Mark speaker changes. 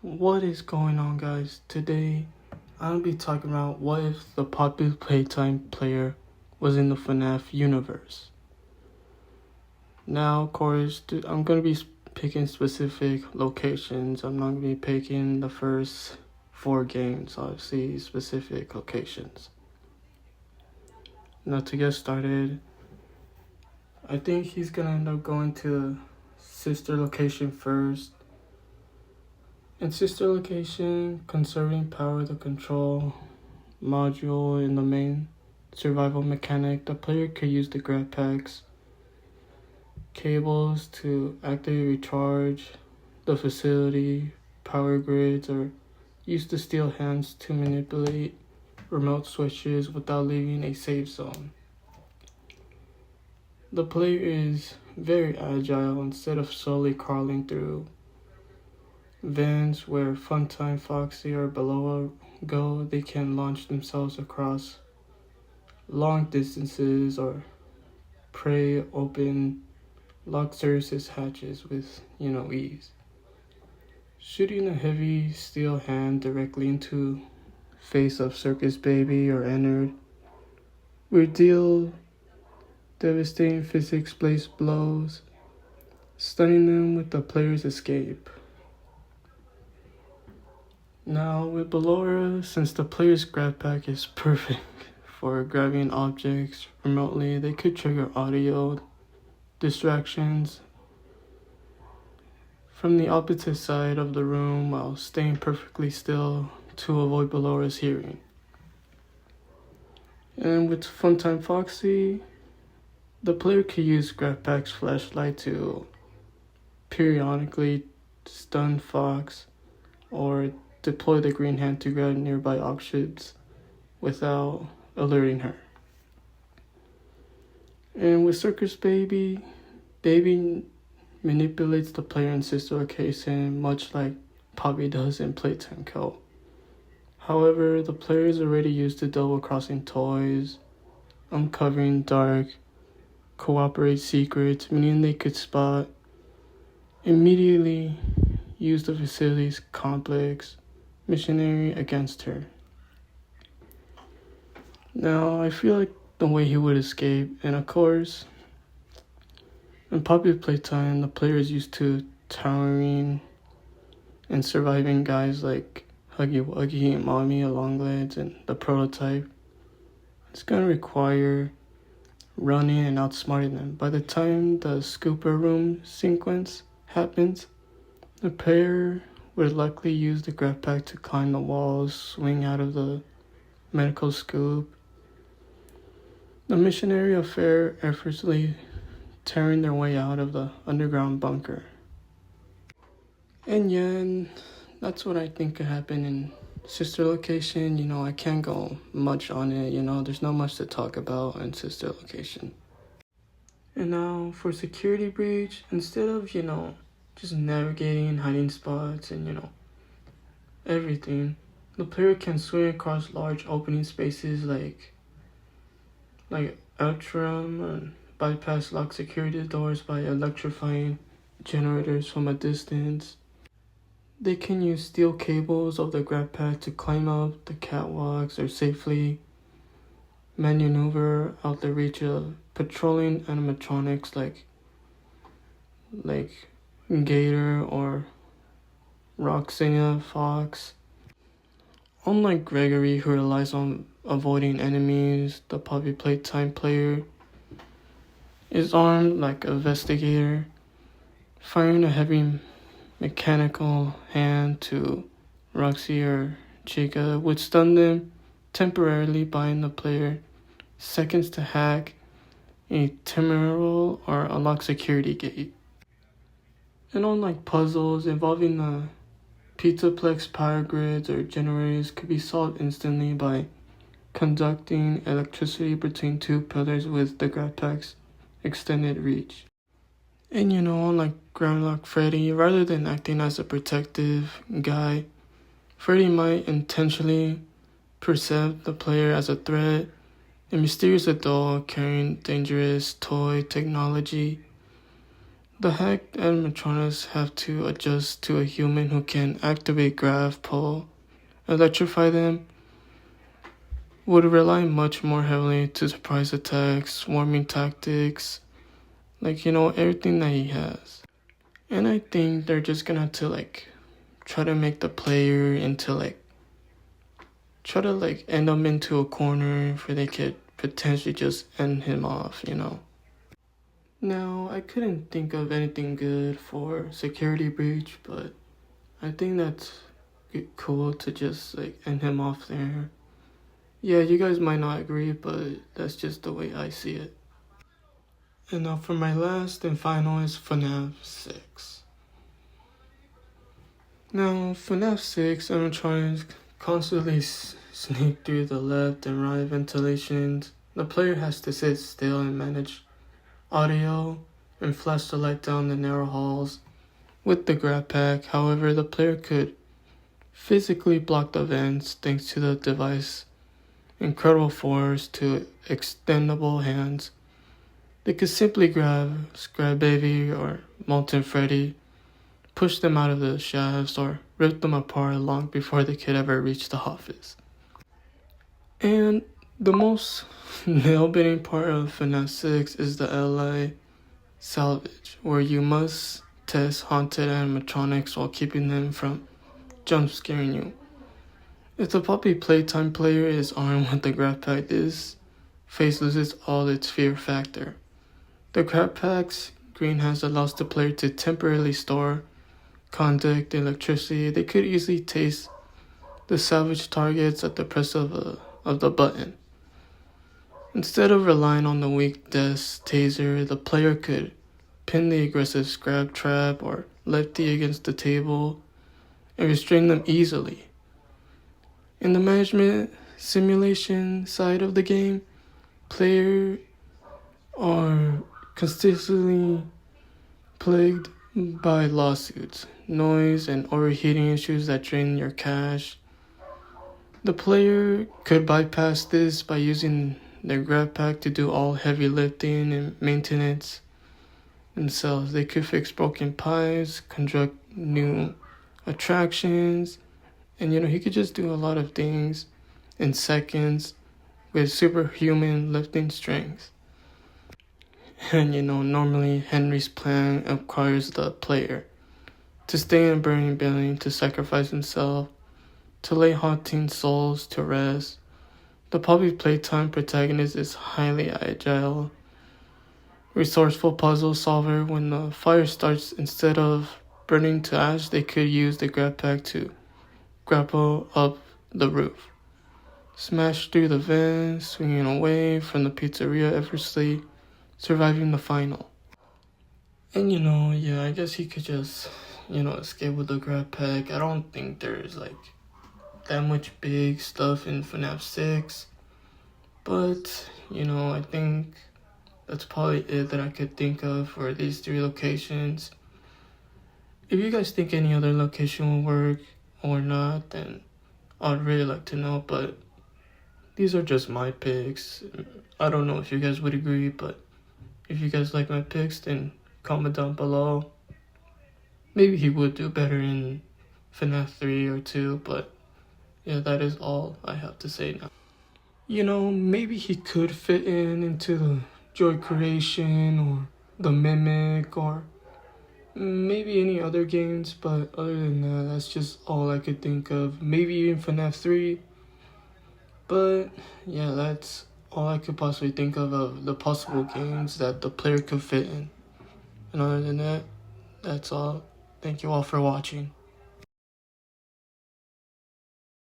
Speaker 1: What is going on, guys? Today I'll be talking about what if the popular Playtime player was in the FNAF universe. Now, of course, I'm going to be picking specific locations. I'm not going to be picking the first 4 games, obviously, specific locations. Now, to get started, I think he's going to end up going to the sister location first. In sister location, conserving power to control module in the main survival mechanic, the player could use the grab packs cables to actively recharge the facility, power grids, or use the steel hands to manipulate remote switches without leaving a safe zone. The player is very agile instead of slowly crawling through vents where Funtime, Foxy, or Beloa go. They can launch themselves across long distances or pry open locked surface hatches with, ease. Shooting a heavy steel hand directly into face of Circus Baby or Ennard will deal devastating physics-based blows, stunning them with the player's escape. Now with Ballora, since the player's grab pack is perfect for grabbing objects remotely, they could trigger audio distractions from the opposite side of the room while staying perfectly still to avoid Ballora's hearing. And with Funtime Foxy, the player could use grab pack's flashlight to periodically stun Fox or deploy the green hand to grab nearby objects without alerting her. And with Circus Baby, Baby manipulates the player in sister location much like Poppy does in Playtime Co. However, the player is already used to double-crossing toys, uncovering dark, cooperate secrets, meaning they could spot, immediately use the facility's complex missionary against her. Now, I feel like the way he would escape, and of course, in popular Playtime, the player is used to towering and surviving guys like Huggy Wuggy and Mommy Longlegs and the prototype. It's going to require running and outsmarting them. By the time the scooper room sequence happens, the player would likely use the grab pack to climb the walls, swing out of the medical scoop. The missionary affair effortlessly tearing their way out of the underground bunker. And yeah, that's what I think could happen in sister location. I can't go much on it, there's not much to talk about in sister location. And now for security breach, instead of, just navigating hiding spots and, everything, the player can swing across large opening spaces like Outram and bypass locked security doors by electrifying generators from a distance. They can use steel cables of the grab pack to climb up the catwalks or safely maneuver out the reach of patrolling animatronics like Gator or Roxana Fox. Unlike Gregory, who relies on avoiding enemies, the Poppy Playtime player is armed like a investigator, firing a heavy mechanical hand to Roxy or Chica would stun them temporarily, buying the player seconds to hack a terminal or unlock security gate. And unlike puzzles involving the Pizzaplex power grids or generators could be solved instantly by conducting electricity between 2 pillars with the grab pack's extended reach. And unlike Groundlock Freddy, rather than acting as a protective guy, Freddy might intentionally perceive the player as a threat, a mysterious adult carrying dangerous toy technology The hacked animatronics have to adjust to a human who can activate, grab, pull, electrify them, would rely much more heavily to surprise attacks, swarming tactics, everything that he has. And I think they're just gonna have to try to make the player into try to end them into a corner where they could potentially just end him off. Now, I couldn't think of anything good for security breach, but I think that's cool to just end him off there. Yeah, you guys might not agree, but that's just the way I see it. And now for my last and final is FNAF 6. Now, FNAF 6, I'm trying to constantly sneak through the left and right ventilations. The player has to sit still and manage audio and flash the light down the narrow halls with the grab pack. However, the player could physically block the vents thanks to the device incredible force to extendable hands. They could simply grab Scrap Baby or Molten Freddy, push them out of the shafts, or rip them apart long before they could ever reach the office. And the most nail-biting part of FNAF 6 is the LA salvage, where you must test haunted animatronics while keeping them from jump scaring you. If the puppy Playtime player is armed with the grab pack, this phase loses all its fear factor. The grab pack's green hands allows the player to temporarily store, conduct electricity. They could easily taste the salvage targets at the press of the button. Instead of relying on the weak death taser, the player could pin the aggressive scrap trap or lefty against the table and restrain them easily. In the management simulation side of the game, players are consistently plagued by lawsuits, noise, and overheating issues that drain your cash. The player could bypass this by using their grab pack to do all heavy lifting and maintenance themselves. They could fix broken pipes, construct new attractions, and he could just do a lot of things in seconds with superhuman lifting strength. And normally Henry's plan requires the player to stay in a burning building, to sacrifice himself, to lay haunting souls to rest. The puppy Playtime protagonist is highly agile, resourceful puzzle solver. When the fire starts, instead of burning to ash, they could use the grab pack to grapple up the roof, smash through the vents, swinging away from the pizzeria effortlessly, surviving the final. And I guess he could just, escape with the grab pack. I don't think there's that much big stuff in FNAF 6, but I think that's probably it that I could think of for these 3 locations. If you guys think any other location will work or not, then I'd really like to know, but these are just my picks. I don't know if you guys would agree, but if you guys like my picks, then comment down below. Maybe he would do better in FNAF 3 or 2, but yeah, that is all I have to say now. Maybe he could fit into the Joy Creation or the Mimic or maybe any other games, but other than that, that's just all I could think of. Maybe even FNAF 3, but yeah, that's all I could possibly think of the possible games that the player could fit in. And other than that, that's all. Thank you all for watching.